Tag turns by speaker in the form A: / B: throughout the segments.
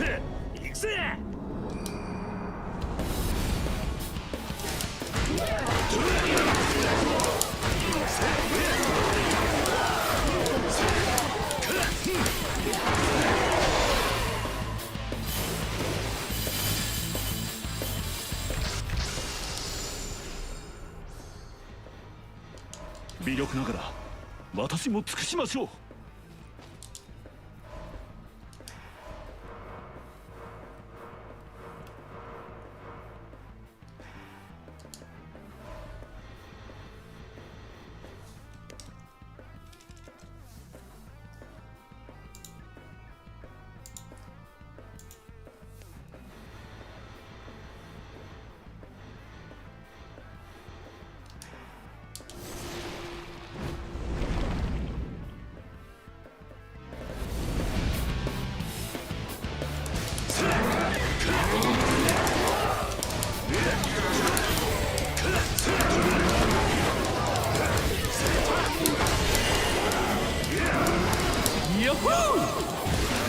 A: 行くぜ。微力ながら私も尽くしましょう。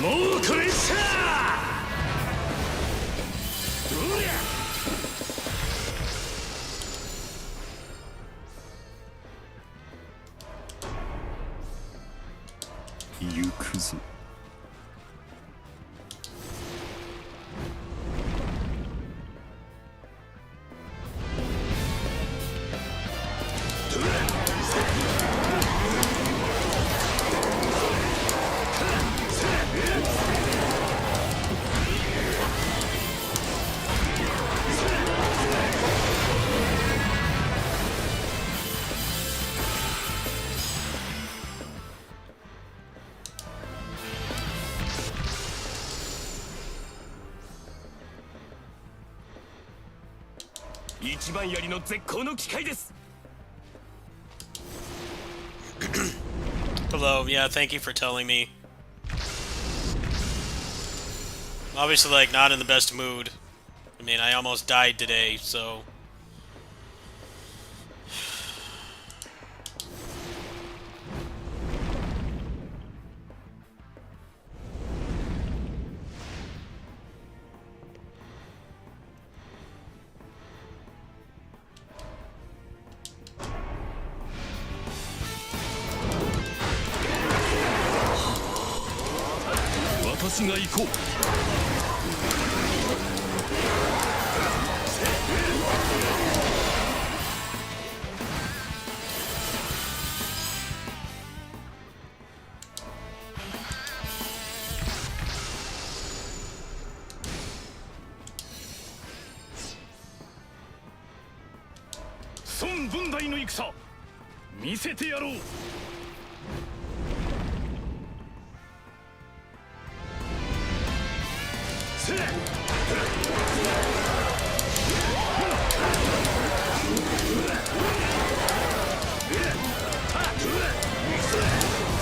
A: もうこれさあ。どりゃ行くぞ。一番槍の絶好の機会です。
B: Hello, yeah, thank you for telling me. Obviously, like, not in the best mood. I mean, I almost died today, so...
A: 私が行こう。孫文大の戦見せてやろう。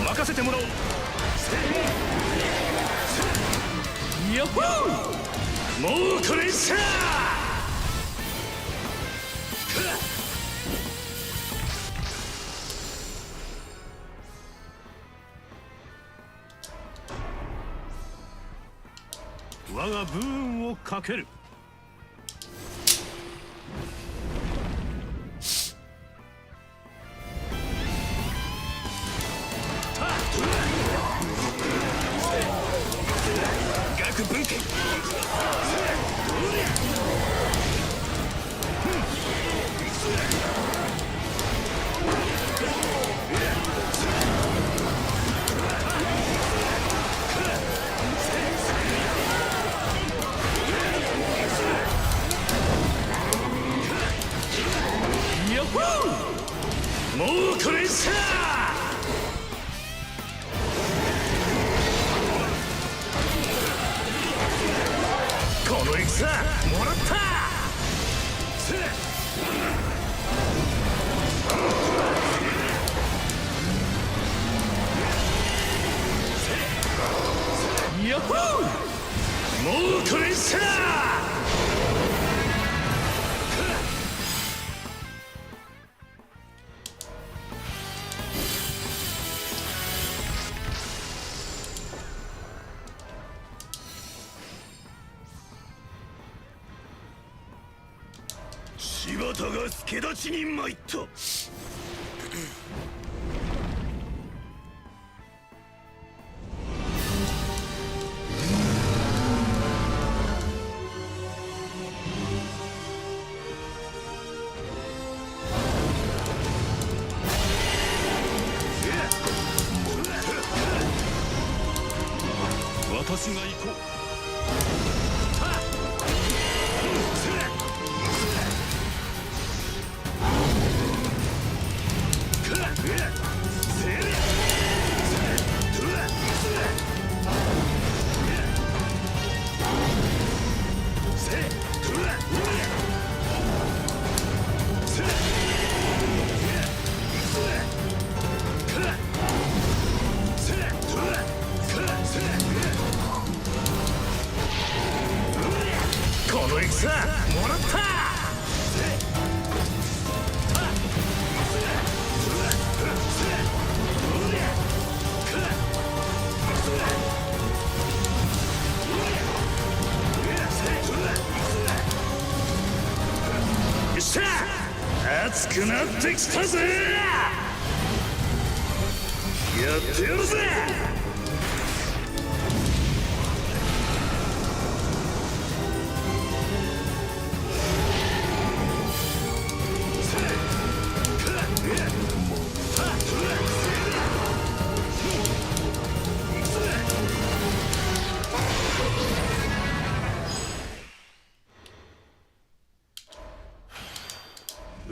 A: 任せてもらおう。ヤッホー。もうこれさあ。我がブーンをかける。学文献。もうこれさあ。この戦もらった。ヤッホー。もうこれさあ。柴田が助立ちに参った。私が行こう。この戦もらった。よっしゃ、熱くなってきたぜ。やってやるぜ。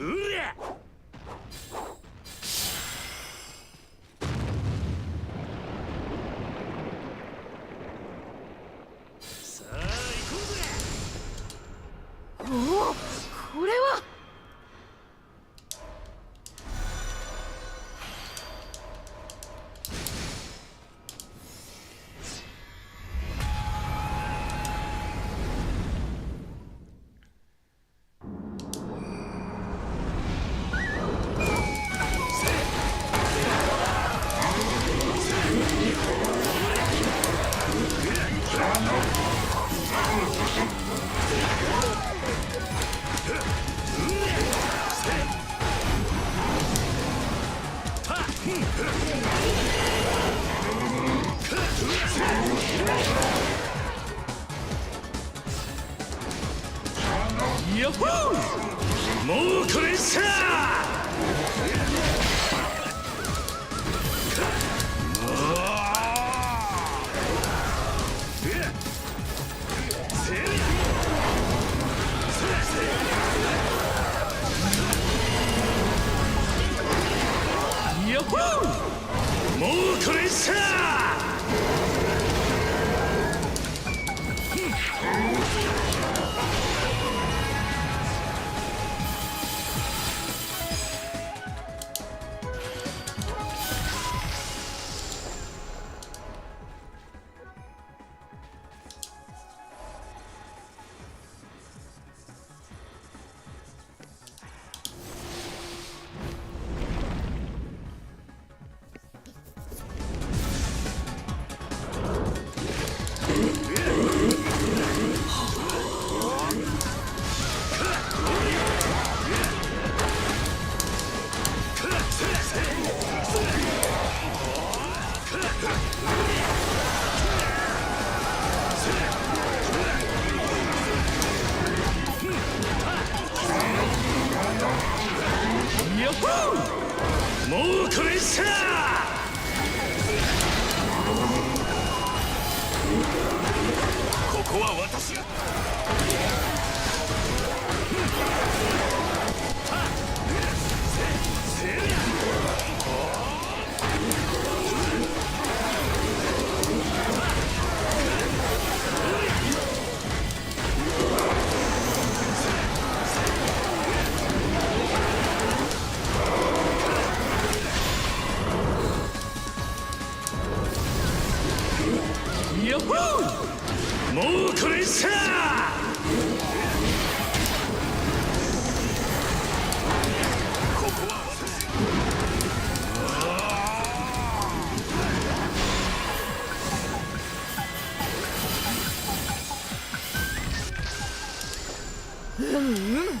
A: うりゃ。さあ行こうぜ。
C: おお、これは。
A: ヤッホー、もうこれさ。ヤッホー、もうこれさ。ヤッホー、もうこれさ。ここは私が。ヤッホー、もうこれさ。ここは私
C: うんうん。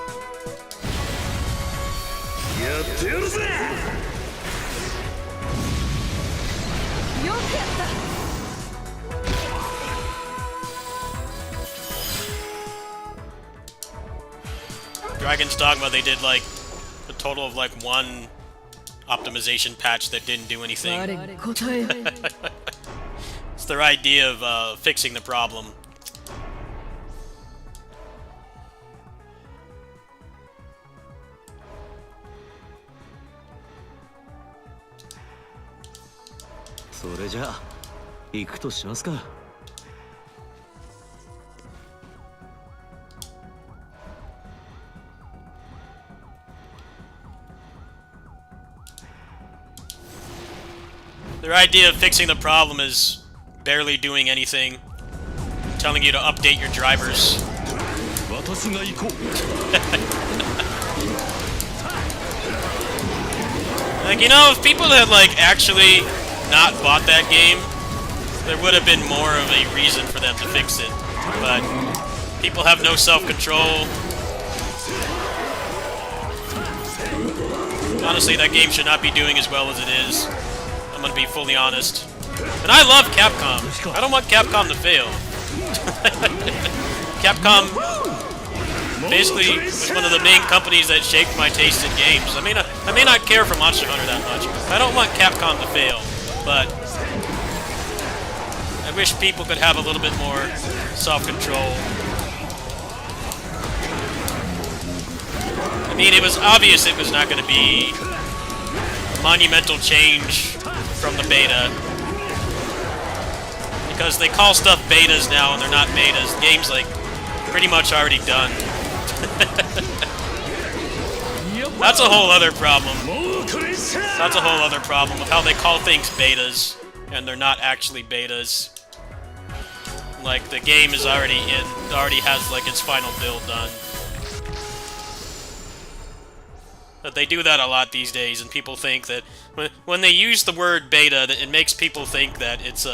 A: ってやるぜ。
C: よくやった
B: Dragon's Dogma, they did like a total of like one optimization patch that didn't do anything.
C: 我答え
B: It's their idea of fixing the problem.
A: So それじゃあ行くとしますか。
B: Their idea of fixing the problem is barely doing anything, telling you to update your drivers.
A: 私が行こう。
B: Like, you know, if people had like actually not bought that game, there would have been more of a reason for them to fix it. But people have no self-control. Honestly, that game should not be doing as well as it is. I'm gonna be fully honest. And I love Capcom. I don't want Capcom to fail. Capcom basically was one of the main companies that shaped my taste in games. I may not care for Monster Hunter that much. I don't want Capcom to fail, but I wish people could have a little bit more self-control. I mean, it was obvious it was not going to be a monumental change from the beta, because they call stuff betas now and they're not betas. The game's like pretty much already done. That's a whole other problem. That's a whole other problem of how they call things betas and they're not actually betas. Like, the game is already has like its final build done. But they do that a lot these days, and people think that when they use the word beta, that it makes people think that it's you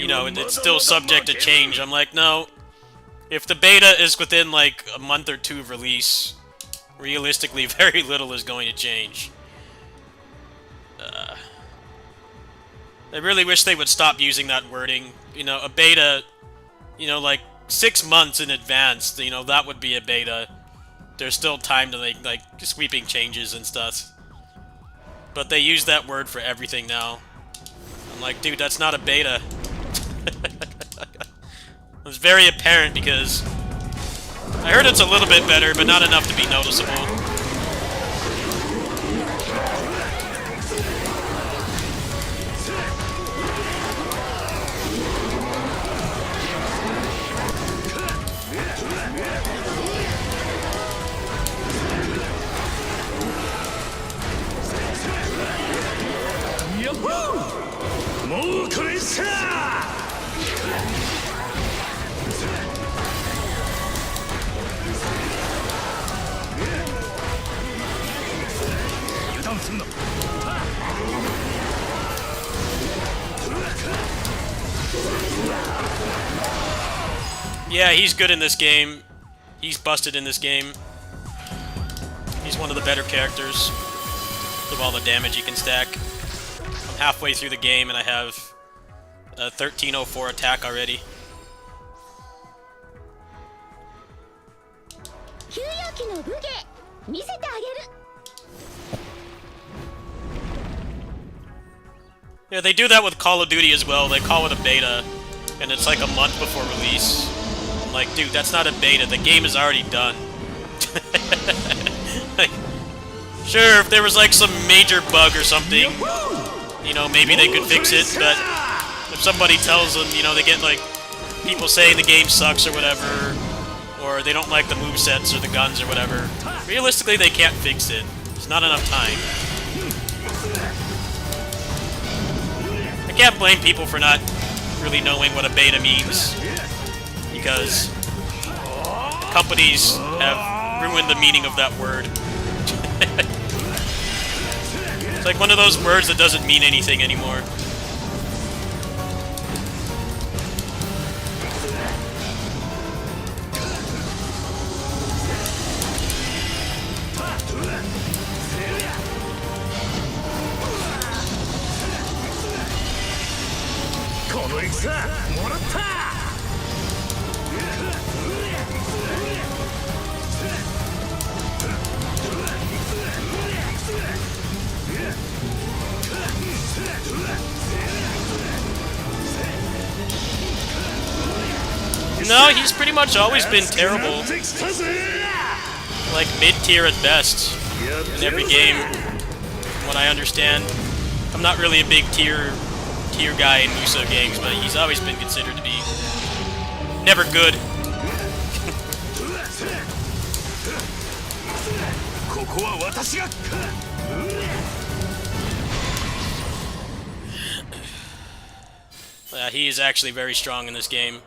B: know, it's still subject to change. I'm like, no. If the beta is within like a month or two of release, realistically, very little is going to change. I really wish they would stop using that wording. You know, a beta, you know, like 6 months in advance, you know, that would be a beta. There's still time to make like sweeping changes and stuff. But they use that word for everything now. I'm like, dude, that's not a beta. It's very apparent because I heard it's a little bit better, but not enough to be noticeable. Yeah, he's good in this game. He's busted in this game. He's one of the better characters of all the damage he can stack. I'm halfway through the game and I have a 1304 attack already. Yeah, they do that with Call of Duty as well. They call it a beta, and it's like a month before release. I'm like, dude, that's not a beta. The game is already done. Like, sure, if there was like some major bug or something, you know, maybe they could fix it, but if somebody tells them, you know, they get like people saying the game sucks or whatever, or they don't like the movesets or the guns or whatever, realistically they can't fix it. There's not enough time. I can't blame people for not really knowing what a beta means, because companies have ruined the meaning of that word. It's like one of those words that doesn't mean anything anymore.
A: この戦もらった
B: No, he's pretty much always been terrible. Like mid-tier at best in every game, from what I understand. I'm not really a big tier guy in Musou games, but he's always been considered to be never good. He is actually very strong in this game.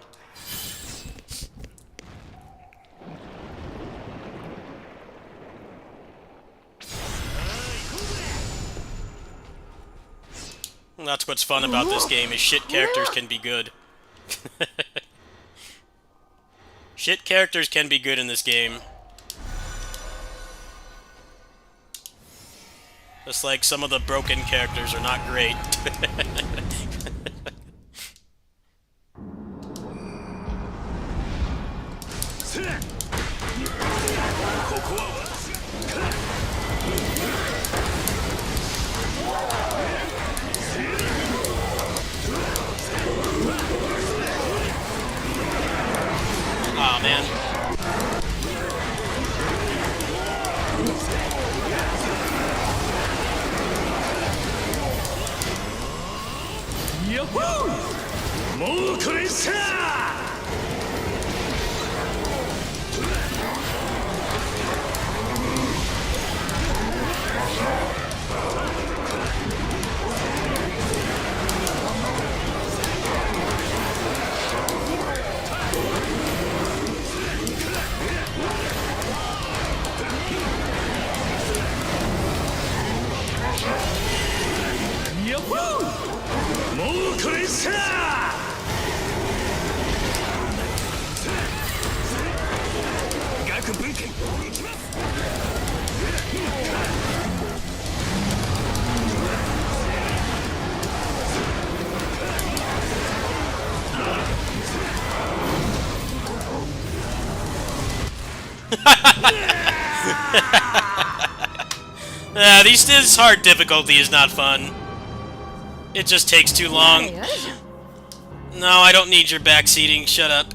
B: That's what's fun about this game, is shit characters can be good. Shit characters can be good in this game. Just like some of the broken characters are not great. Aw, man.
A: Yahoo! もうこれさ もうこれさ 学文献行きます
B: This hard difficulty is not fun. It just takes too long. No, I don't need your backseating. Shut up.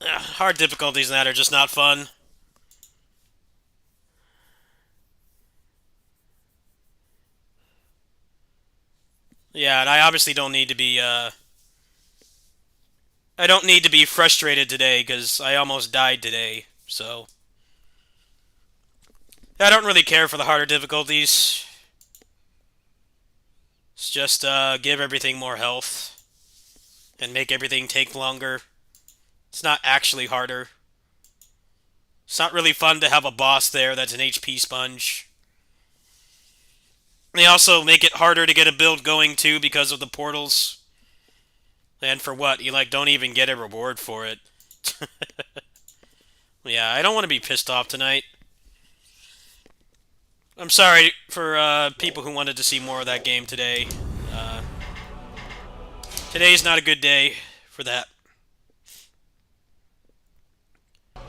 B: Hard difficulties in that are just not fun. Yeah, and I obviously don't need to be, I don't need to be frustrated today, because I almost died today, so... I don't really care for the harder difficulties. It's just, give everything more health. And make everything take longer. It's not actually harder. It's not really fun to have a boss there that's an HP sponge. They also make it harder to get a build going, too, because of the portals. And for what? You, like, don't even get a reward for it. Yeah, I don't want to be pissed off tonight. I'm sorry for people who wanted to see more of that game today. Today's not a good day for that. I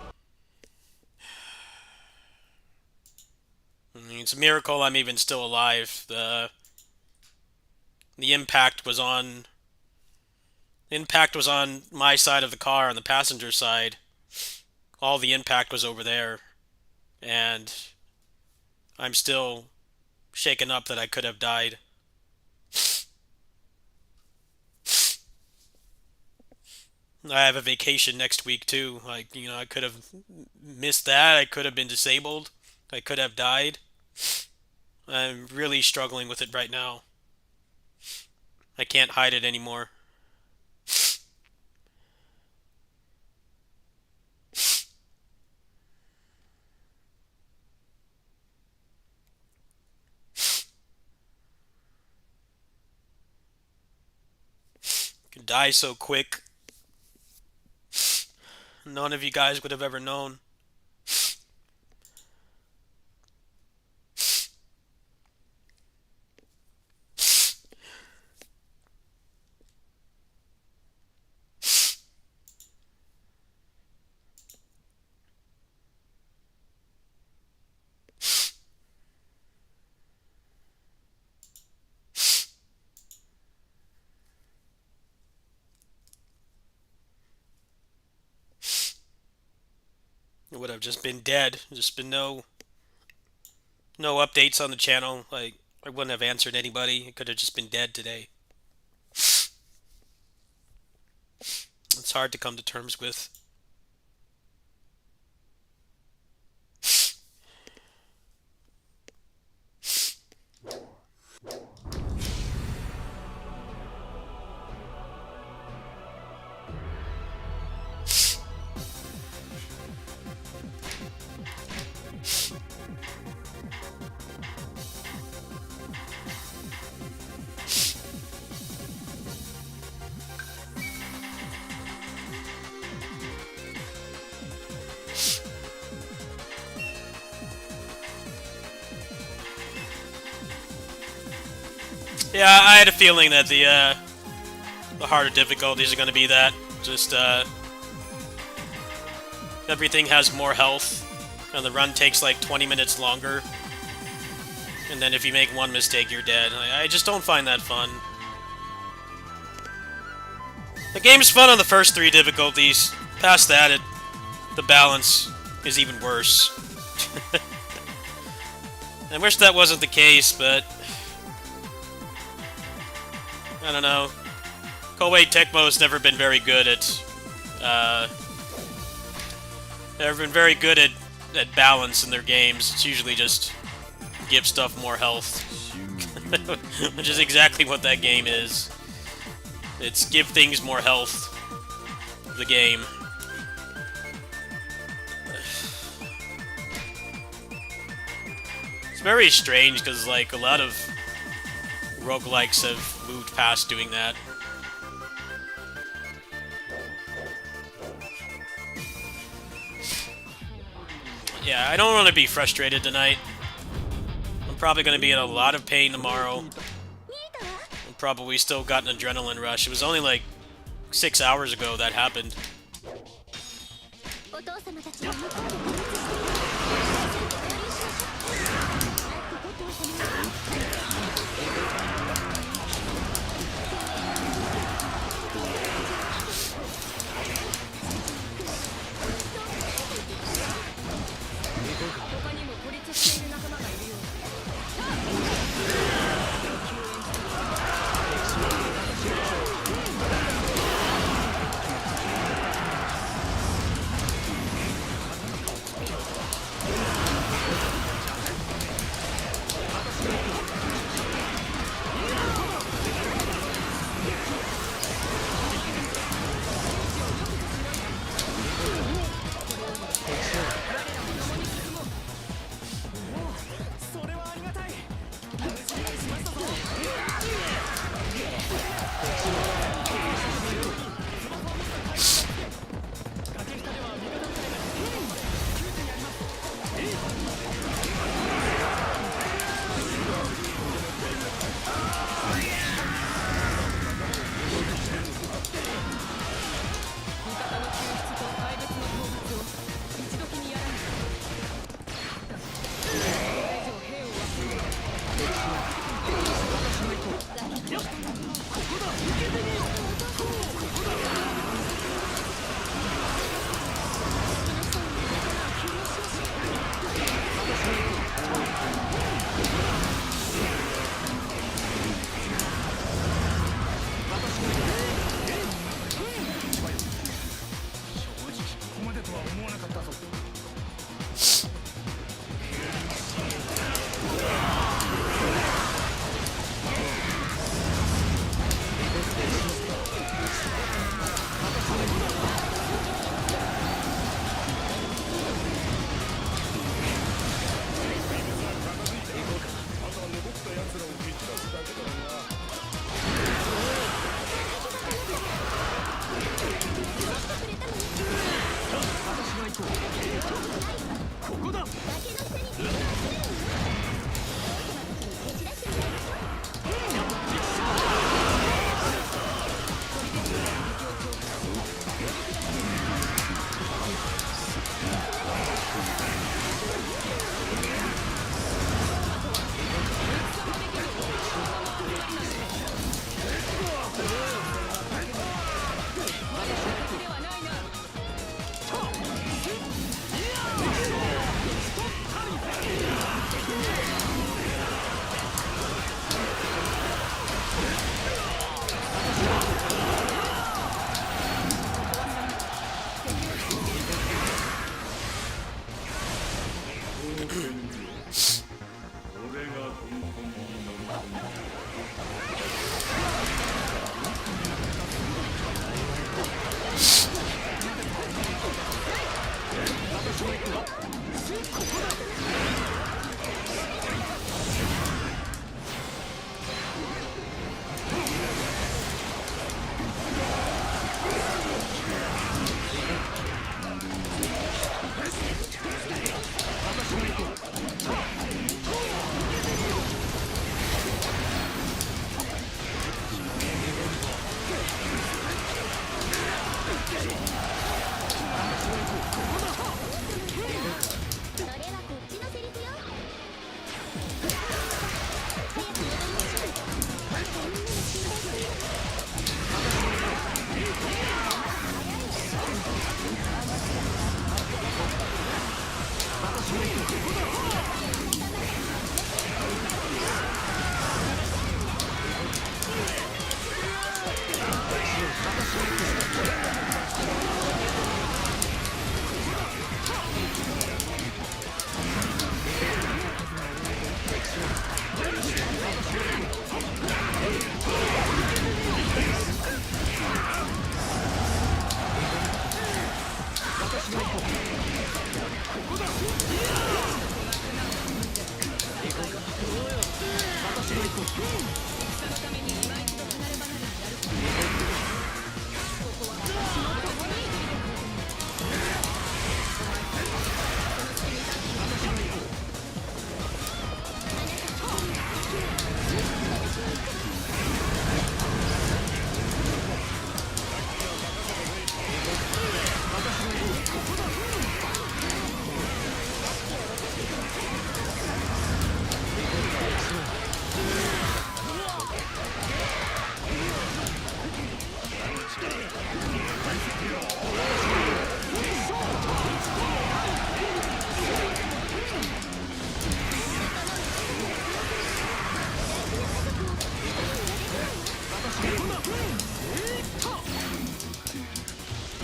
B: mean, it's a miracle I'm even still alive. The impact was on... The impact was on my side of the car, on the passenger side. All the impact was over there. And... I'm still shaken up that I could have died. I have a vacation next week too. Like, you know, I could have missed that. I could have been disabled. I could have died. I'm really struggling with it right now. I can't hide it anymore. Could die so quick. None of you guys would have ever known. It would have just been dead. Just been no updates on the channel. Like, I wouldn't have answered anybody. It could have just been dead today. It's hard to come to terms with. Yeah, I had a feeling that the harder difficulties are going to be that. Just, everything has more health, and the run takes like 20 minutes longer. And then if you make one mistake, you're dead. I just don't find that fun. The game's fun on the first 3 difficulties. Past that, the balance is even worse. I wish that wasn't the case, but I don't know. Koei Tecmo's never been very good at balance in their games. It's usually just give stuff more health, which is exactly what that game is. It's give things more health. The game. It's very strange because like a lot of roguelikes have moved past doing that. Yeah, I don't want to be frustrated tonight. I'm probably going to be in a lot of pain tomorrow. I'm probably still got an adrenaline rush. It was only like 6 hours ago that happened.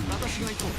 A: 私が行こう。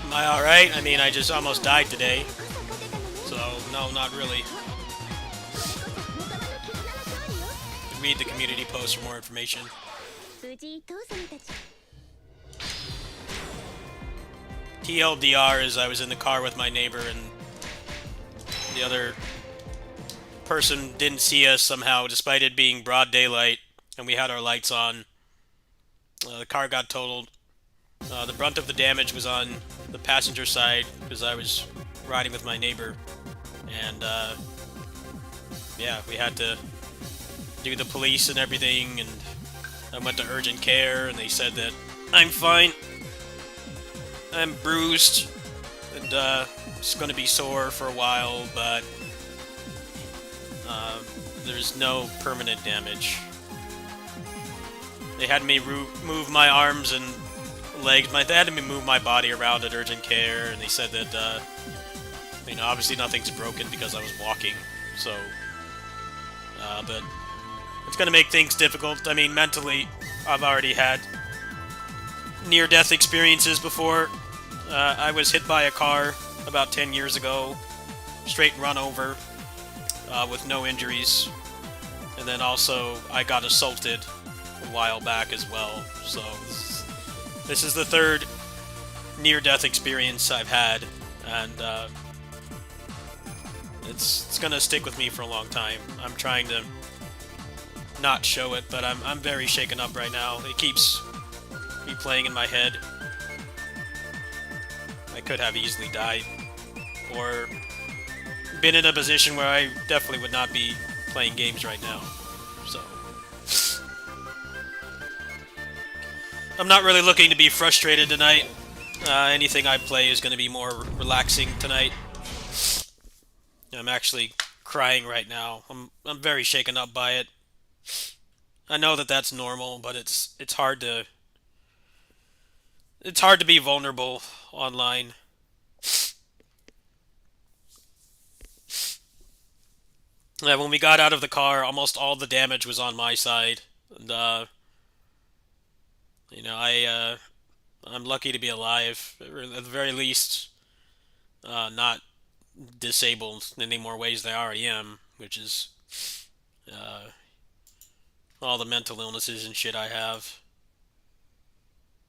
B: Am I alright? I mean, I just almost died today. So, no, not really. Read the community post for more information. TLDR is I was in the car with my neighbor and the other person didn't see us somehow despite it being broad daylight and we had our lights on. The car got totaled. The brunt of the damage was on the passenger side because I was riding with my neighbor, and yeah, we had to do the police and everything, and I went to urgent care and they said that I'm fine, I'm bruised, and it's going to be sore for a while, but there's no permanent damage. They had me move my arms and legs. They had me move my body around at urgent care, and they said that, you know, obviously nothing's broken because I was walking. So, but it's gonna make things difficult. I mean, mentally, I've already had near-death experiences before. I was hit by a car about 10 years ago, straight run over, with no injuries, and then also I got assaulted a while back as well. So this is the third near-death experience I've had, and it's gonna stick with me for a long time. I'm trying to not show it, but I'm very shaken up right now. It keeps replaying in my head. I could have easily died, or been in a position where I definitely would not be playing games right now. So I'm not really looking to be frustrated tonight. Anything I play is going to be more relaxing tonight. I'm actually crying right now. I'm very shaken up by it. I know that that's normal, but it's hard to be vulnerable online. Yeah, when we got out of the car, almost all the damage was on my side, and you know, I'm lucky to be alive, or at the very least, not disabled in any more ways than I already am, which is all the mental illnesses and shit I have.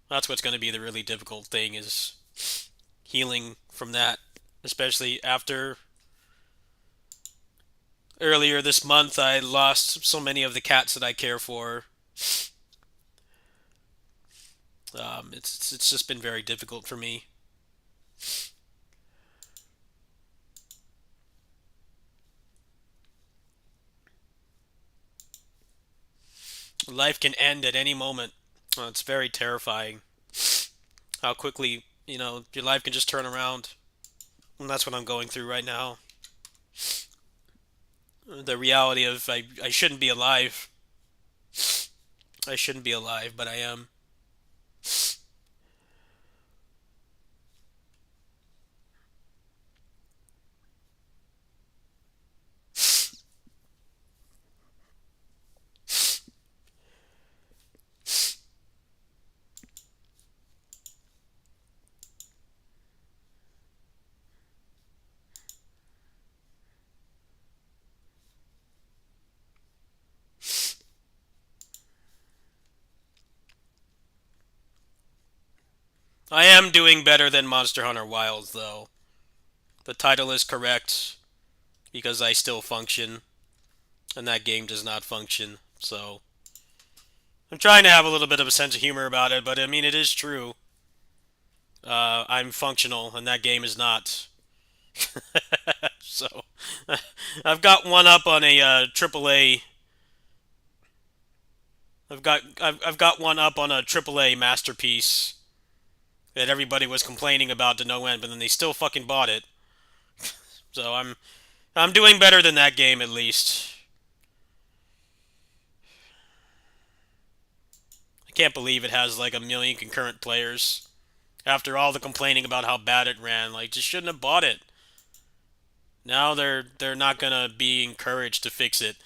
B: That's what's going to be the really difficult thing, is healing from that, especially after earlier this month I lost so many of the cats that I care for. It's just been very difficult for me. Life can end at any moment. It's very terrifying how quickly, you know, your life can just turn around. And that's what I'm going through right now. The reality of I shouldn't be alive. I shouldn't be alive, but I am. I am doing better than Monster Hunter Wilds, though. The title is correct, because I still function, and that game does not function, so... I'm trying to have a little bit of a sense of humor about it, but I mean, it is true. I'm functional, and that game is not. So, I've got one up on a AAA. I've got one up on a AAA masterpiece that everybody was complaining about to no end, but then they still fucking bought it. So I'm doing better than that game at least. I can't believe it has like 1 million concurrent players. After all the complaining about how bad it ran, like, just shouldn't have bought it. Now they're not gonna be encouraged to fix it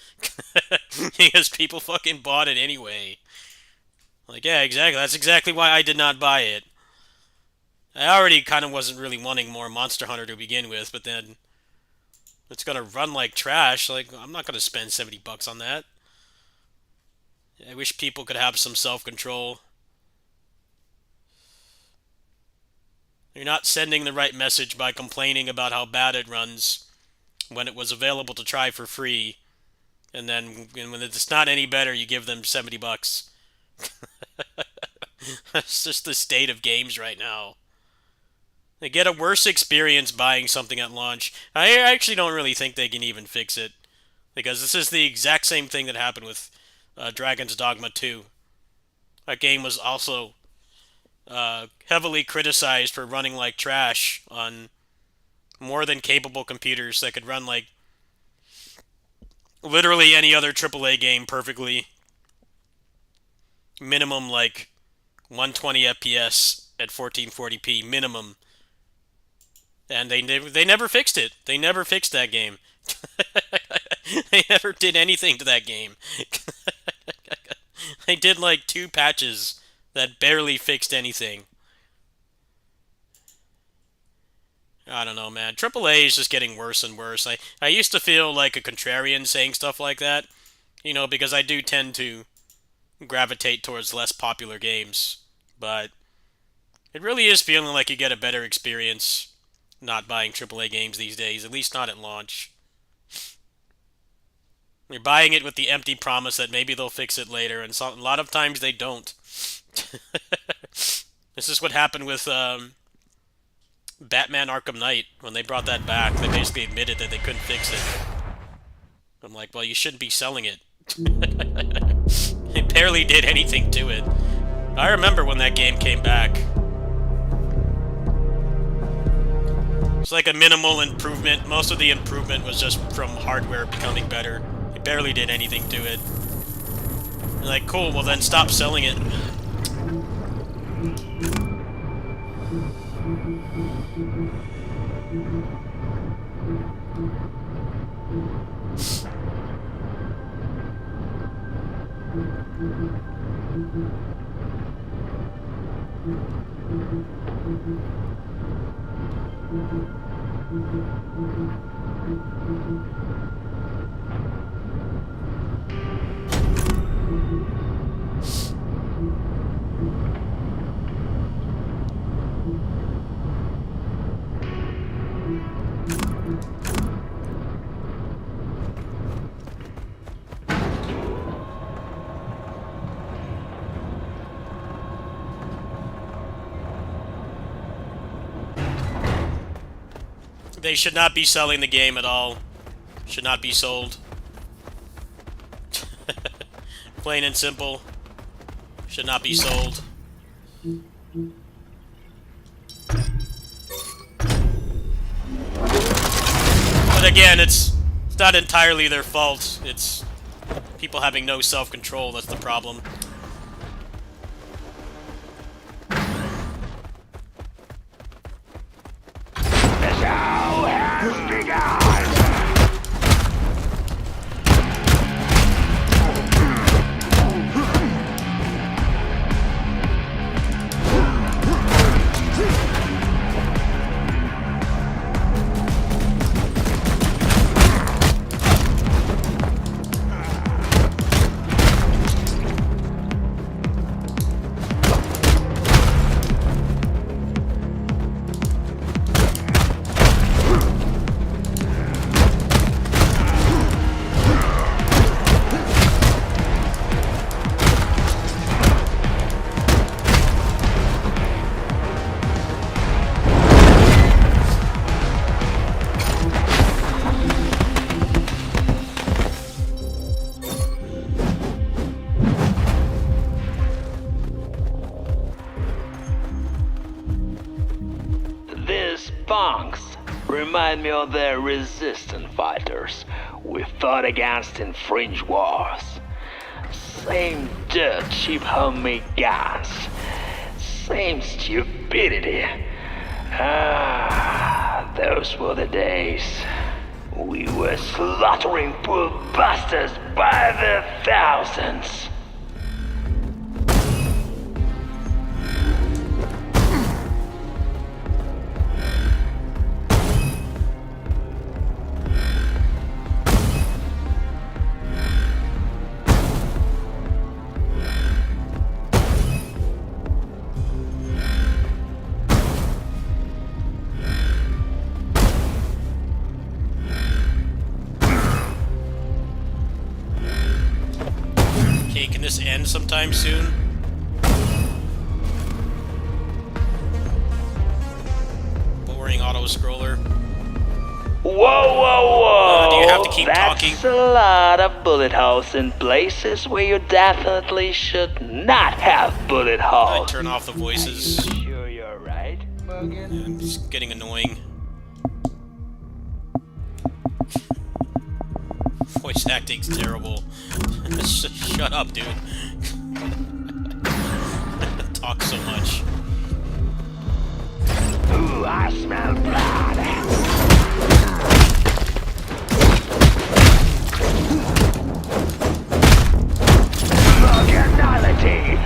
B: because people fucking bought it anyway. Like, yeah, exactly. That's exactly why I did not buy it. I already kind of wasn't really wanting more Monster Hunter to begin with, but then it's gonna run like trash. Like, I'm not gonna spend $70 on that. I wish people could have some self-control. You're not sending the right message by complaining about how bad it runs when it was available to try for free, and then when it's not any better, you give them $70. That's just the state of games right now. They get a worse experience buying something at launch. I actually don't really think they can even fix it, because this is the exact same thing that happened with Dragon's Dogma 2. That game was also heavily criticized for running like trash on more than capable computers that could run like literally any other AAA game perfectly. Minimum like 120 FPS at 1440p minimum. And they never fixed it. They never fixed that game. They never did anything to that game. They did like 2 patches that barely fixed anything. I don't know, man. AAA is just getting worse and worse. I used to feel like a contrarian saying stuff like that, you know, because I do tend to gravitate towards less popular games. But it really is feeling like you get a better experience not buying AAA games these days, at least not at launch. You're buying it with the empty promise that maybe they'll fix it later, and a lot of times they don't. This is what happened with Batman Arkham Knight. When they brought that back, they basically admitted that they couldn't fix it. I'm like, well, you shouldn't be selling it. It barely did anything to it. I remember when that game came back. It's like a minimal improvement. Most of the improvement was just from hardware becoming better. It barely did anything to it. You're like, cool, well then stop selling it. They should not be selling the game at all. Should not be sold. Plain and simple. Should not be sold. But again, it's not entirely their fault. It's people having no self-control that's the problem.
D: punks remind me of the resistance fighters we fought against in fringe wars. Same dirt cheap homemade guns. Same stupidity. Ah, those were the days. We were slaughtering poor bastards by the thousands.
B: Okay, can this end sometime soon? Boring auto-scroller.
D: Whoa, whoa, whoa!
B: Do you have to keep
D: That's
B: talking?
D: a lot of bullet holes in places where you definitely should not have bullet
B: I
D: holes.
B: turn off the voices.
D: Sure you're right, Morgan?
B: It's getting annoying. Voice acting's terrible. Shut up, dude. Talk so much.
D: Ooh, I smell blood. Morganality.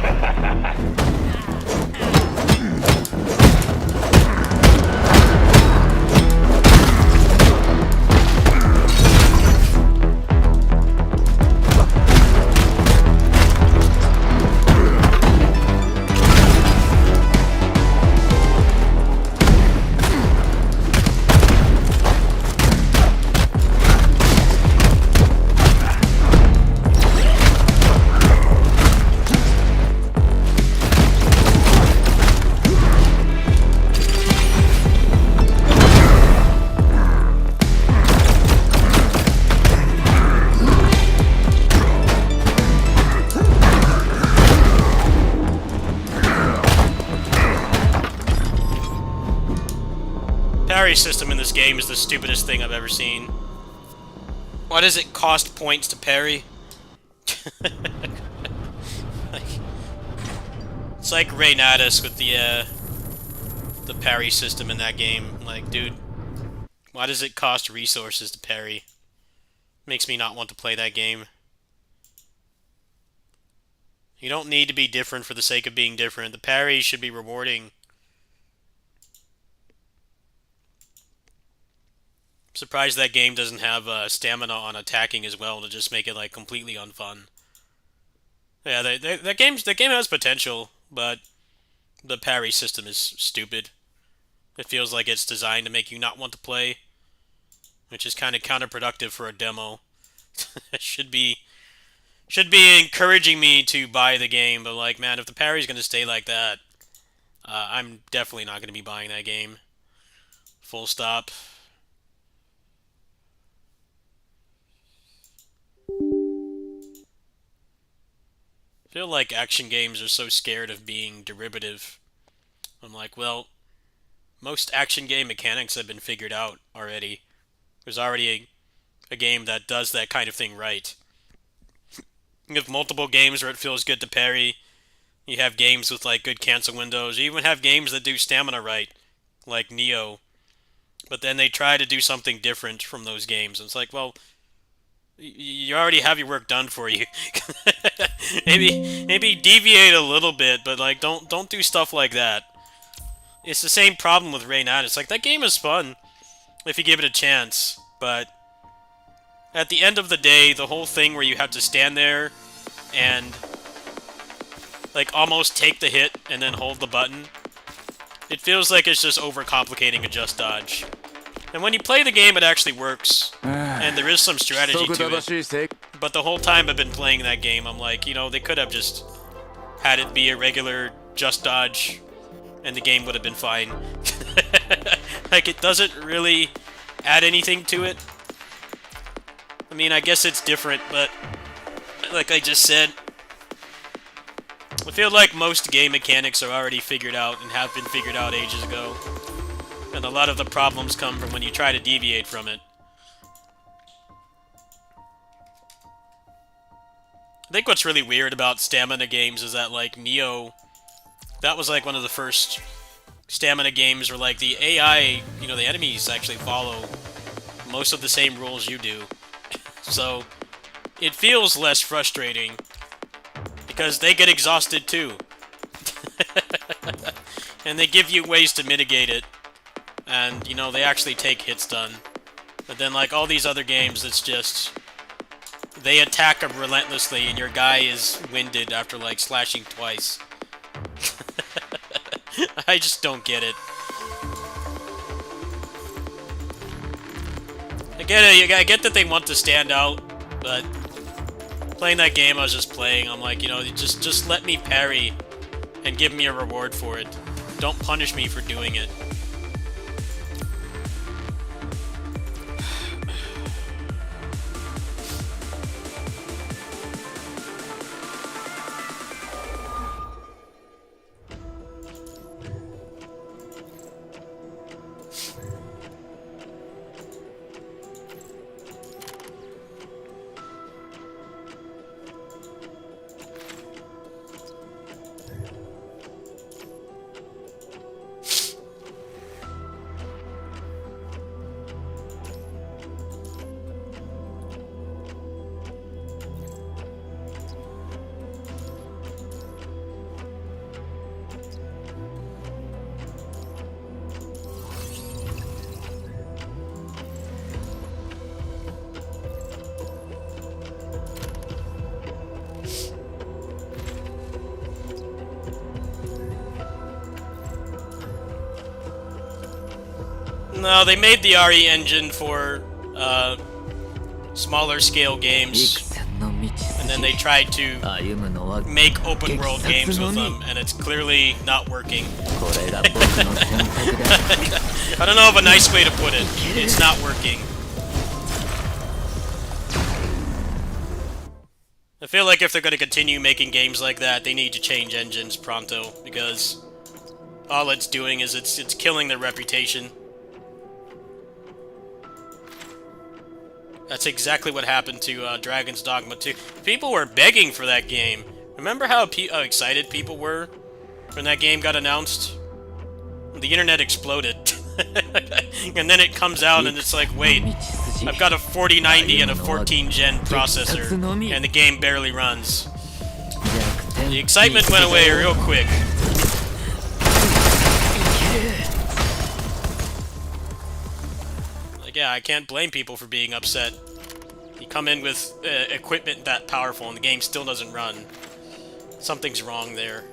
B: Parry system in this game is the stupidest thing I've ever seen. Why does it cost points to parry? It's like Reynatus with the parry system in that game. Like, dude, why does it cost resources to parry? Makes me not want to play that game. You don't need to be different for the sake of being different. The parry should be rewarding. I'm surprised that game doesn't have stamina on attacking as well to just make it like completely unfun. Yeah, that game has potential, but the parry system is stupid. It feels like it's designed to make you not want to play, which is kind of counterproductive for a demo. It should be encouraging me to buy the game, but like, man, if the parry's gonna stay like that, I'm definitely not gonna be buying that game. Full stop. I feel like action games are so scared of being derivative. I'm like, well, most action game mechanics have been figured out already. There's already a game that does that kind of thing right. You have multiple games where it feels good to parry. You have games with like good cancel windows. You even have games that do stamina right, like Nioh. But then they try to do something different from those games. And it's like, well, you already have your work done for you. maybe deviate a little bit, but like don't do stuff like that. It's the same problem with Reynatus. It's like, that game is fun if you give it a chance, but at the end of the day, the whole thing where you have to stand there and like almost take the hit and then hold the button, it feels like it's just overcomplicating a just dodge. And when you play the game, it actually works, and there is some strategy to it. But the whole time I've been playing that game, I'm like, you know, they could have just had it be a regular just dodge, and the game would have been fine. Like, it doesn't really add anything to it. I mean, I guess it's different, but like I just said, I feel like most game mechanics are already figured out and have been figured out ages ago. And And a lot of the problems come from when you try to deviate from it. I think what's really weird about stamina games is that, like, Neo, that was, like, one of the first stamina games where, like, the AI, you know, the enemies actually follow most of the same rules you do. So, it feels less frustrating, because they get exhausted too. And they give you ways to mitigate it, and, you know, they actually take hits done. But then, like, all these other games, it's just... they attack them relentlessly, and your guy is winded after, like, slashing twice. I just don't get it. I get it, I get that they want to stand out, but... playing that game I was just playing, I'm like, you know, just let me parry and give me a reward for it. Don't punish me for doing it. No, they made the RE engine for smaller scale games, and then they tried to make open world games with them, and it's clearly not working. I don't know of a nice way to put it. It's not working. I feel like if they're going to continue making games like that, they need to change engines pronto, because all it's doing is it's killing their reputation. That's exactly what happened to Dragon's Dogma 2. People were begging for that game. Remember how excited people were when that game got announced? The internet exploded. And then it comes out and it's like, wait, I've got a 4090 and a 14-gen processor, and the game barely runs. The excitement went away real quick. Like, yeah, I can't blame people for being upset. You come in with equipment that powerful and the game still doesn't run. Something's wrong there.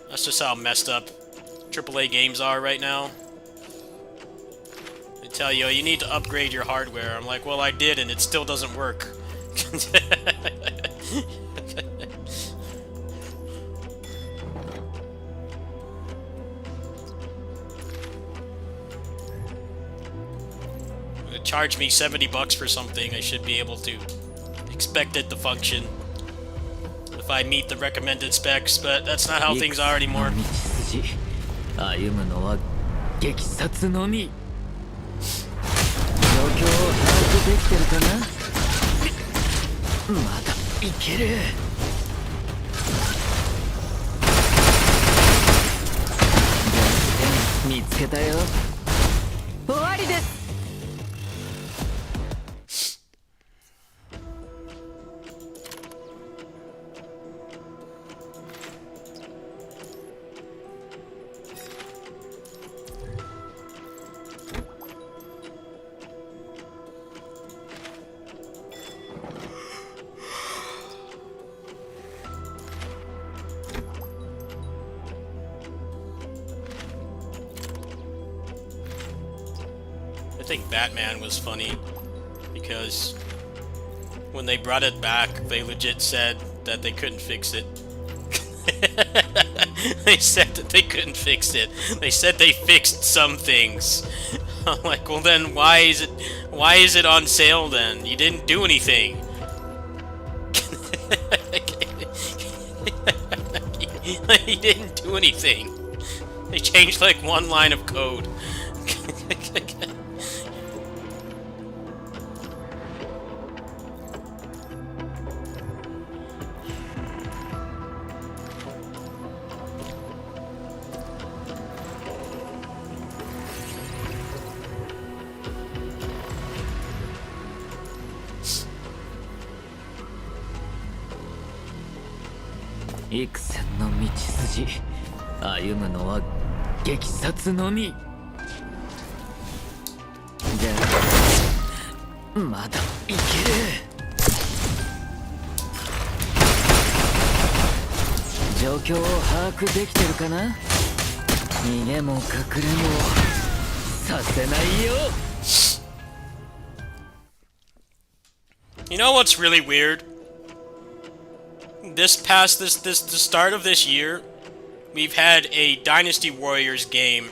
B: That's just how messed up AAA games are right now. They tell you, oh, you need to upgrade your hardware. I'm like, well, I did, and it still doesn't work. Charge me $70 for something, I should be able to expect it to function if I meet the recommended specs, but that's not how things are anymore. I think Batman was funny because when they brought it back, they legit said that they couldn't fix it. They said that they couldn't fix it. They said they fixed some things. I'm like, well then why is it on sale then? You didn't do anything. You didn't do anything. They changed like one line of code.
E: 幾千の道筋歩むのは激殺のみじゃあまだいける状況を把握できてるかな逃げも隠れもさせないよ
B: You know what's really weird? The start of this year, we've had a Dynasty Warriors game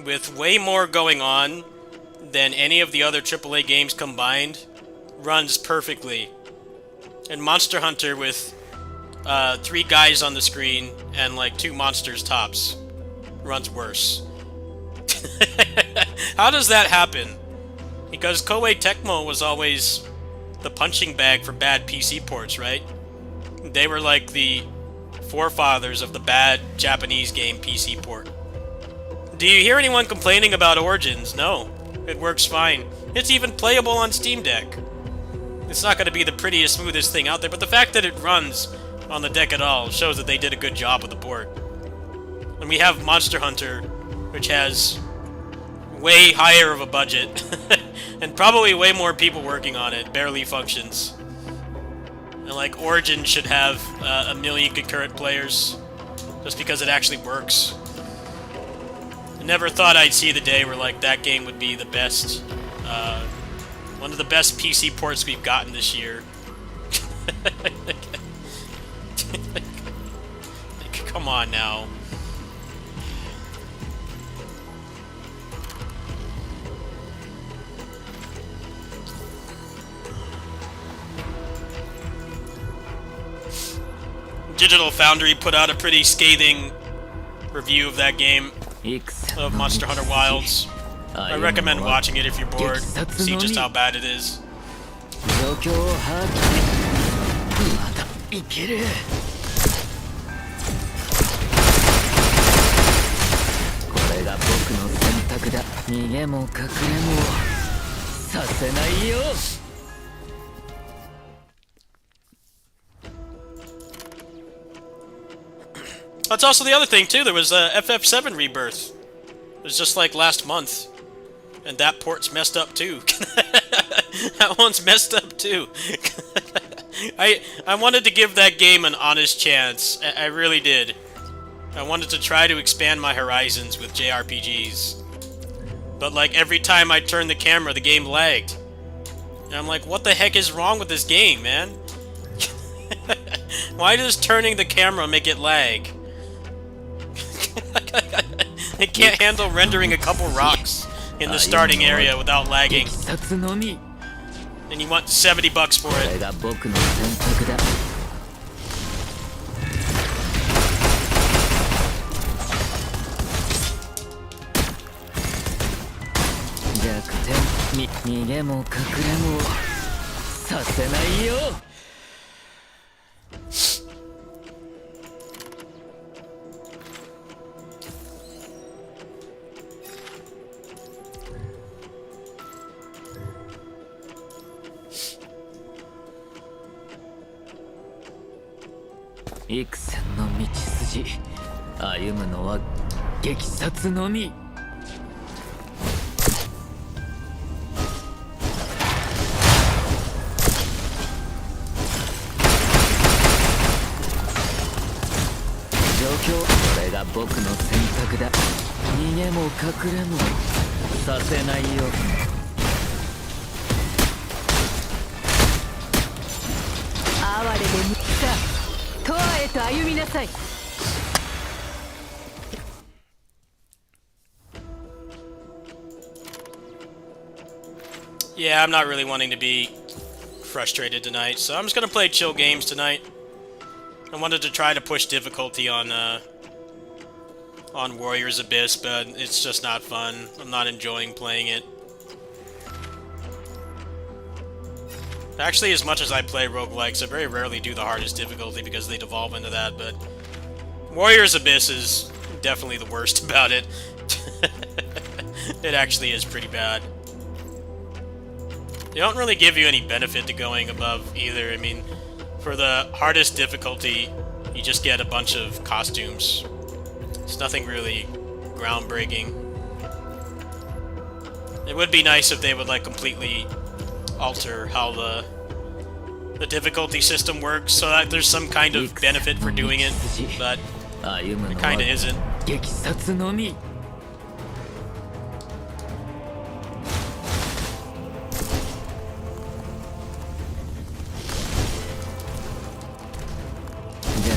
B: with way more going on than any of the other AAA games combined. Runs perfectly. And Monster Hunter with 3 guys on the screen and like 2 monsters tops runs worse. How does that happen? Because Koei Tecmo was always the punching bag for bad PC ports, right? They were like the forefathers of the bad Japanese game PC port. Do you hear anyone complaining about Origins? No. It works fine. It's even playable on Steam Deck. It's not going to be the prettiest, smoothest thing out there, but the fact that it runs on the deck at all shows that they did a good job with the port. And we have Monster Hunter, which has way higher of a budget, and probably way more people working on it, barely functions. And like Origin should have 1 million concurrent players, just because it actually works. I never thought I'd see the day where like that game would be the best, one of the best PC ports we've gotten this year. Like, come on now. Digital Foundry put out a pretty scathing review of that game, of Monster Hunter Wilds. I recommend watching it if you're bored, see just how bad it is.
E: 状況を把握まだいけるこれが僕の選択だ逃げも隠れもさせないよ
B: That's also the other thing too, there was FF7 Rebirth. It was just like last month. And that port's messed up too. That one's messed up too. I wanted to give that game an honest chance. I really did. I wanted to try to expand my horizons with JRPGs. But like every time I turned the camera, the game lagged. And I'm like, what the heck is wrong with this game, man? Why does turning the camera make it lag? It can't handle rendering a couple rocks in the starting area without lagging. And you want $70 for it.
E: 幾千の道筋歩むのは激殺のみ状況これが僕の選択だ逃げも隠れもさせないよ
C: 哀れでむさ永遠へと歩みなさい
B: Yeah, I'm not really wanting to be frustrated tonight, so I'm just gonna play chill games tonight. I wanted to try to push difficulty on on Warriors Abyss, but it's just not fun. I'm not enjoying playing it. Actually, as much as I play roguelikes, I very rarely do the hardest difficulty because they devolve into that, but Warriors Abyss is definitely the worst about it. It actually is pretty bad. They don't really give you any benefit to going above either. I mean, for the hardest difficulty, you just get a bunch of costumes. It's nothing really groundbreaking. It would be nice if they would like completely alter how the difficulty system works so that there's some kind of benefit for doing it, but it kinda isn't.
E: 激殺のみ じゃあ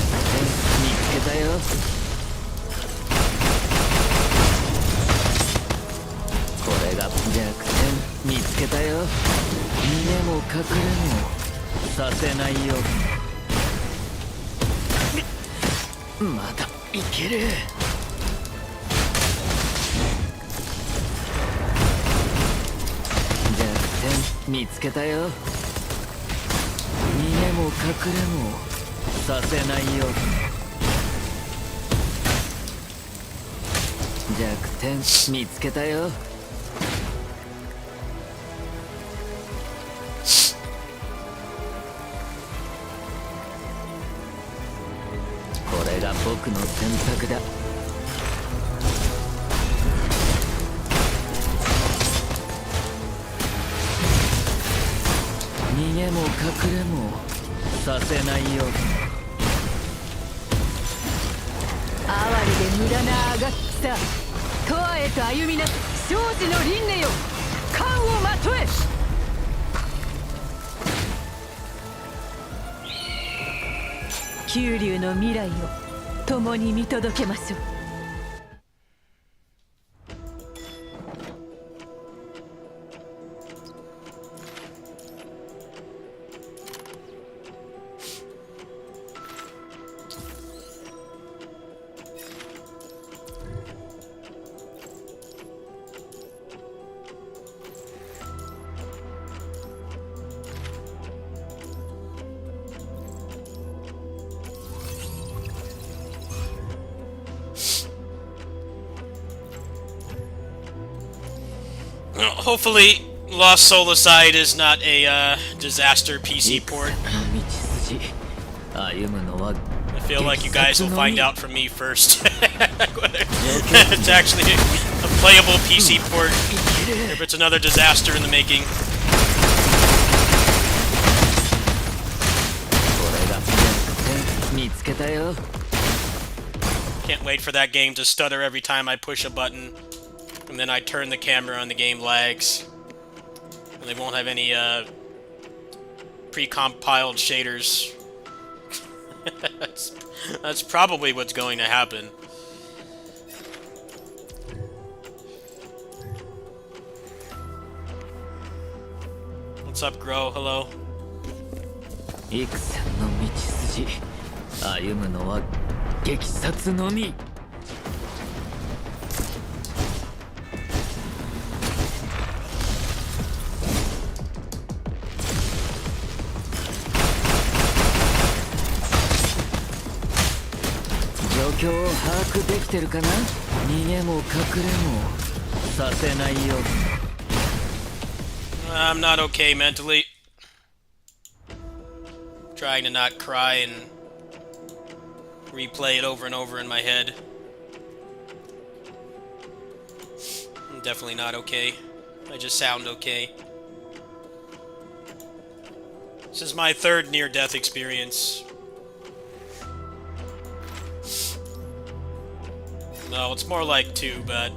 E: 見つけたよこれが弱点見つけたよ逃げも隠れもさせないよまだいける弱点見つけたよ逃げも隠れもさせないよ弱点見つけたよこれが僕の選択だ逃げも隠れもさせないよ
C: 哀れで無駄なあがきさ永遠へと歩みなす生死の輪廻よ冠をまとえ九龍の未来を共に見届けましょう
B: Hopefully, Lost Soulside is not a disaster PC port. I feel like you guys will find out from me first. It's actually a playable PC port, if it's another disaster in the making. Can't wait for that game to stutter every time I push a button. And then I turn the camera and the game lags. And they won't have any pre-compiled shaders. That's probably what's going to happen. What's up, Grow? Hello.
E: 戦の道筋歩むのは激殺のみ状況を把握できてるかな逃げも隠れもさせないよ
B: I'm not okay mentally. Trying to not cry and replay it over and over in my head. I'm definitely not okay. I just sound okay. This is my third near-death experience. No, it's more like 2, but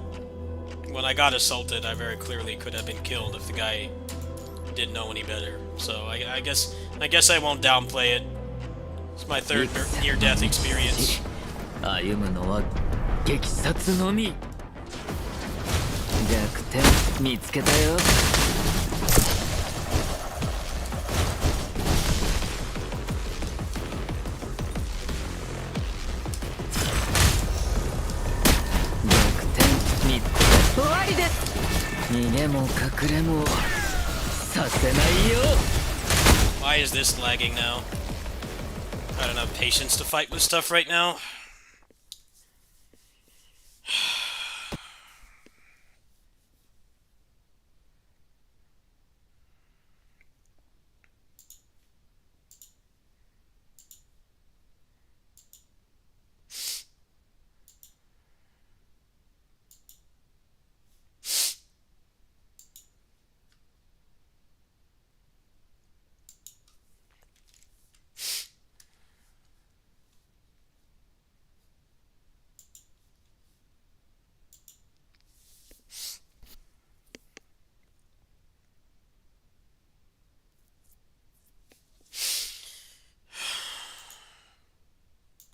B: when I got assaulted, I very clearly could have been killed if the guy didn't know any better. So I guess I won't downplay it. It's my third near-death experience.
E: 歩むのは激殺のみ弱点見つけたよ
C: 終わりです。
E: 逃げも隠れもさせないよ。
B: Why is this lagging now? I don't have patience to fight with stuff right now.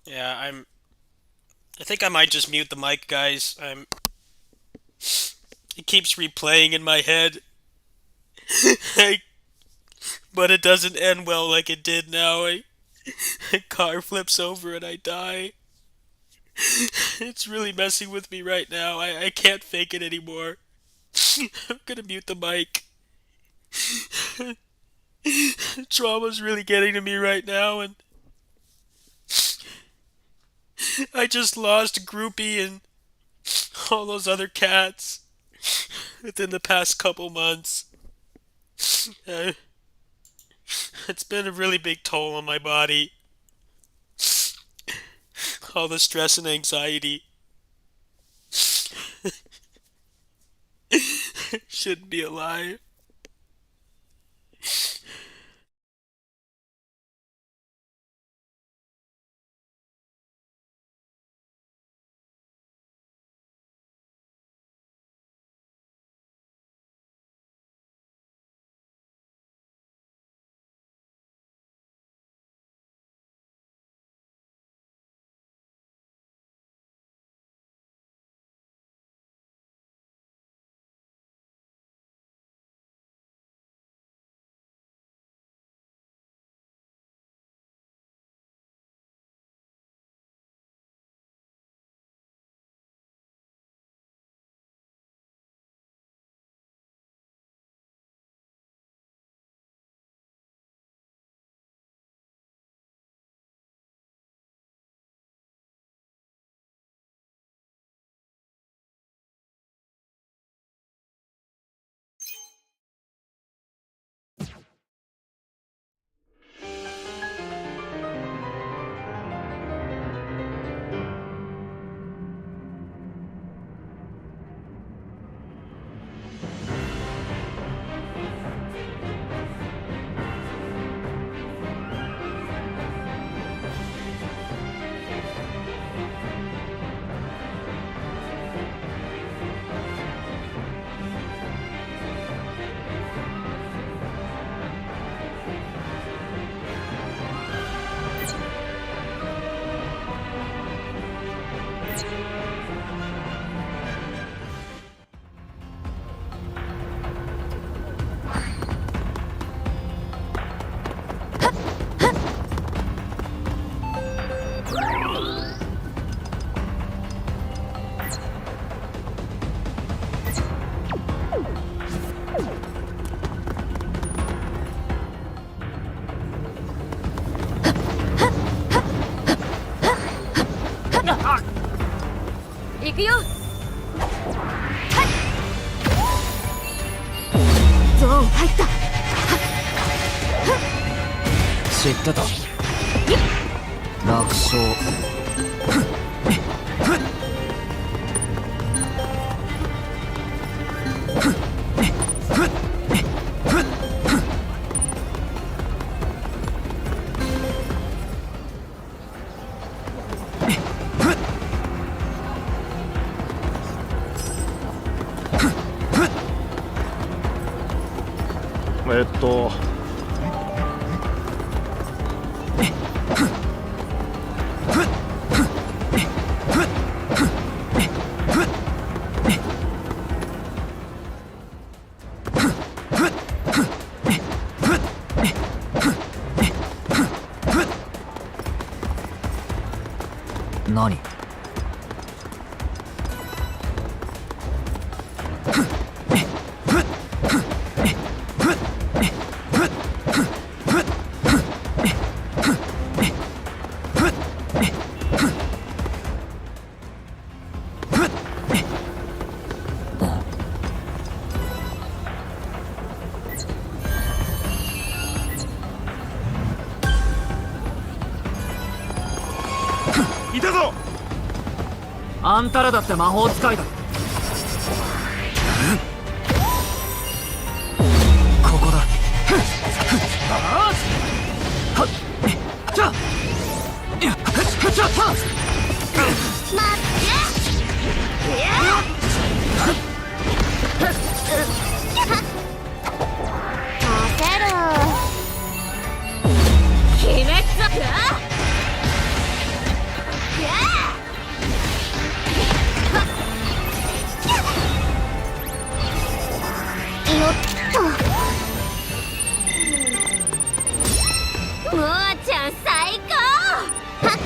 B: Yeah, I think I might just mute the mic, guys. It keeps replaying in my head. But it doesn't end well like it did now. A car flips over and I die. It's really messing with me right now. I can't fake it anymore. I'm gonna mute the mic. Trauma's really getting to me right now, and I just lost Groupie and all those other cats within the past couple months. It's been a really big toll on my body. All the stress and anxiety. Shouldn't be alive.
C: 行くよ。ゾーン入った。
E: 知ってた。楽勝。何？あんたらだって魔法使いだ。ここだ。じゃあじゃあ
F: もーちゃん最高。はっ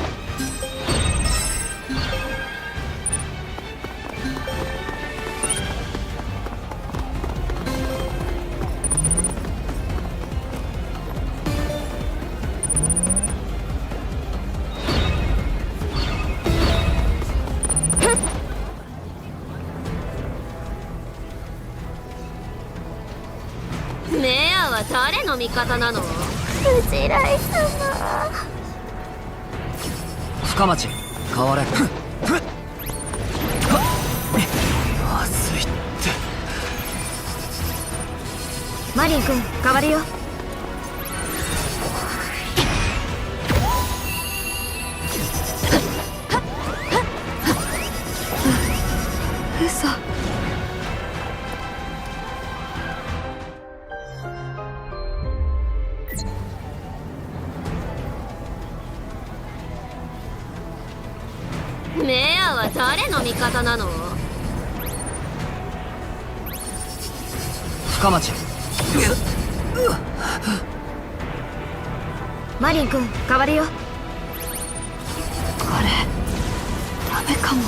F: メアは誰の味方なの？藤来様。
E: 深町変われ。まずいって。
F: マリン君変わるよ。嘘。メアは誰の味方なの？
E: 深町。
F: マリン君変わるよ。
C: これダメかも。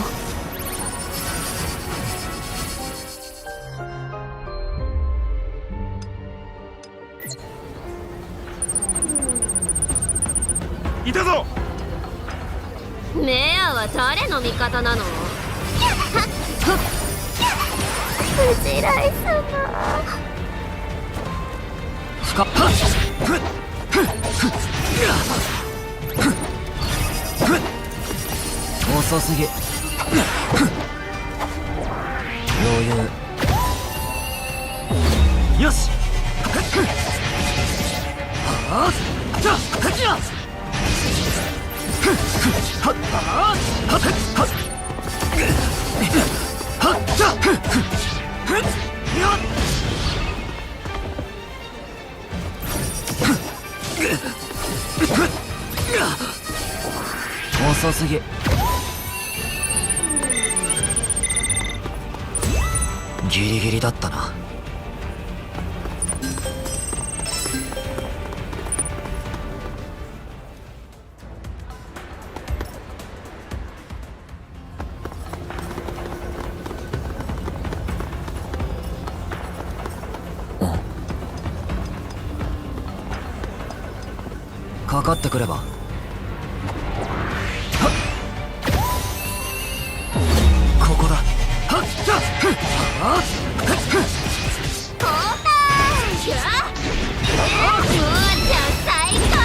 A: いたぞ。
F: メアは誰の味方なの？藤来様。
E: 深っ。遅すぎ。余裕。よし。はあ。じゃあじゃあ遅すぎ。ギリギリだったな。かかってくれば。ここだ。はっじゃあ
F: 交代。もーちゃん最高。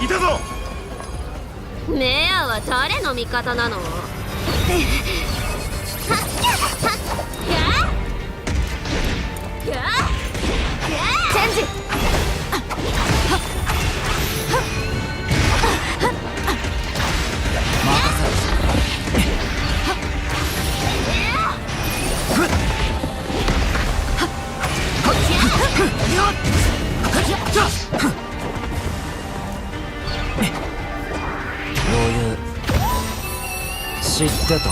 A: いたぞ。
F: メアは誰の味方なの？チェンジ。
E: 余裕。知ってた。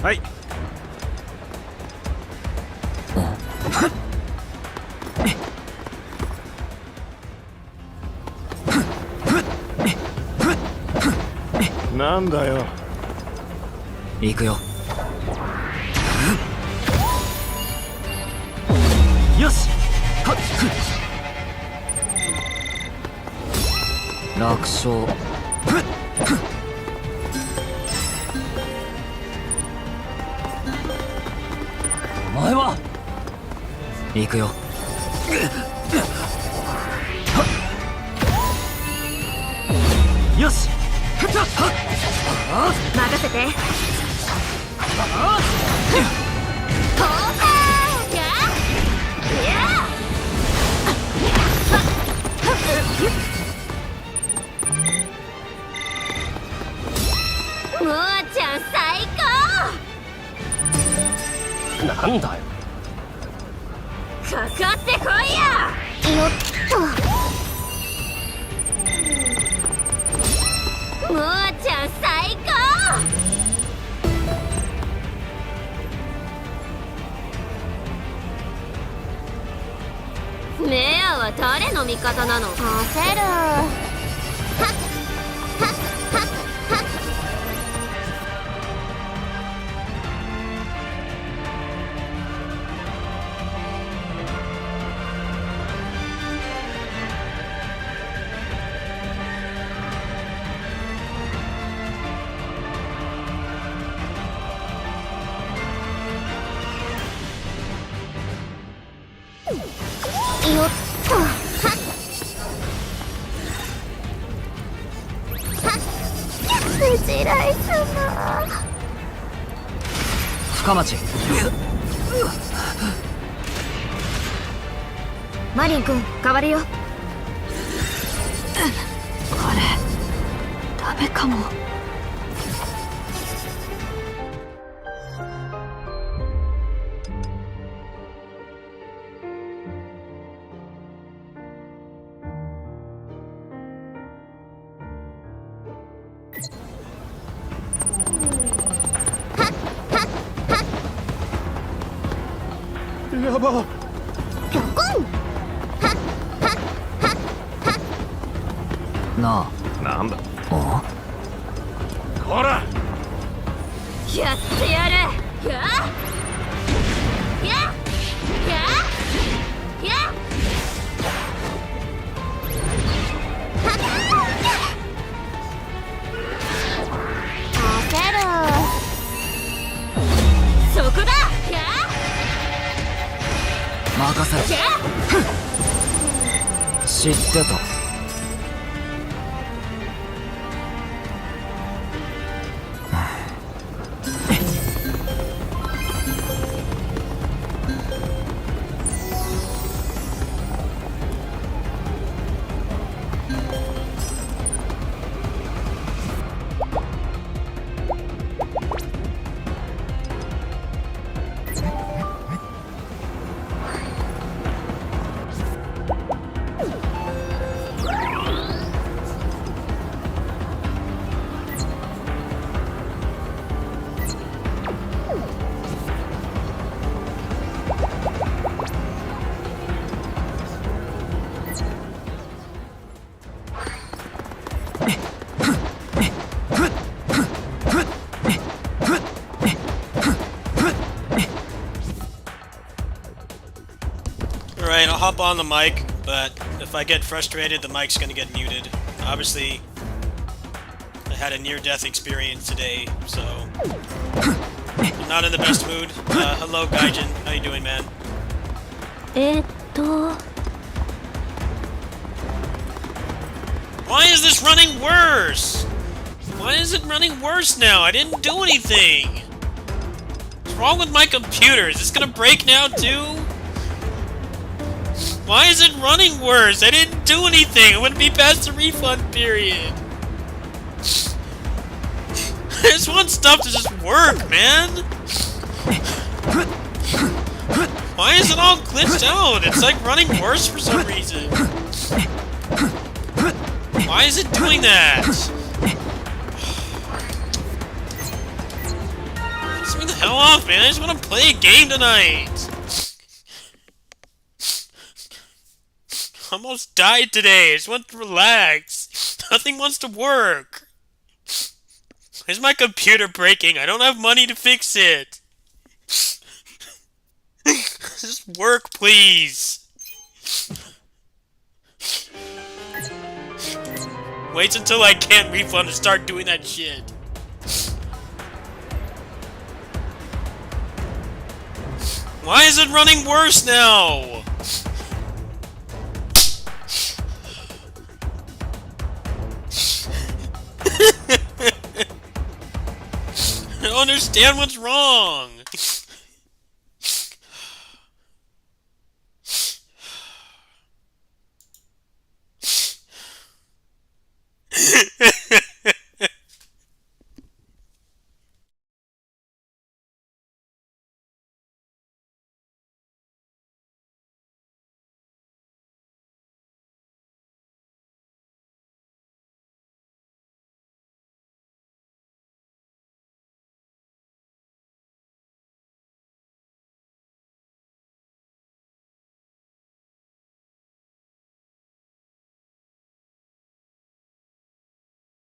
A: はい。なんだよ。
E: 行くよ。よし。はっ。楽勝。お前は行くよ。よし。
F: 任せて。もーちゃん最高。
A: なんだよ。
F: かかってこいや。よっと。もーちゃん最高。メアは誰の味方なの？焦る。はっはっはっはっ。よっと。はっはっ。藤来様。
E: 深町。
F: マリン君変わるよ。これダメかも。
A: やば。
F: ぴょこん。
E: な
A: なんだ。
E: あ。
A: ほら。
F: やってやる。やややや。焦る。そこだ。や
E: 任せろ。知ってた。
B: Alright, I'll hop on the mic, but if I get frustrated, the mic's gonna get muted. Obviously, I had a near-death experience today, so I'm not in the best mood. Hello, Gaijin. How you doing, man? Why is this running worse? Why is it running worse now? I didn't do anything! What's wrong with my computer? Is this gonna break now, too? Why is it running worse? I didn't do anything! It wouldn't be past the refund period! I just want stuff to just work, man! Why is it all glitched out? It's like running worse for some reason. Why is it doing that? Piss me the hell off, man. I just want to play a game tonight. Almost died today. I just want to relax. Nothing wants to work. Is my computer breaking? I don't have money to fix it. Just work, please. Wait until I can't refund to start doing that shit. Why is it running worse now? I don't understand what's wrong.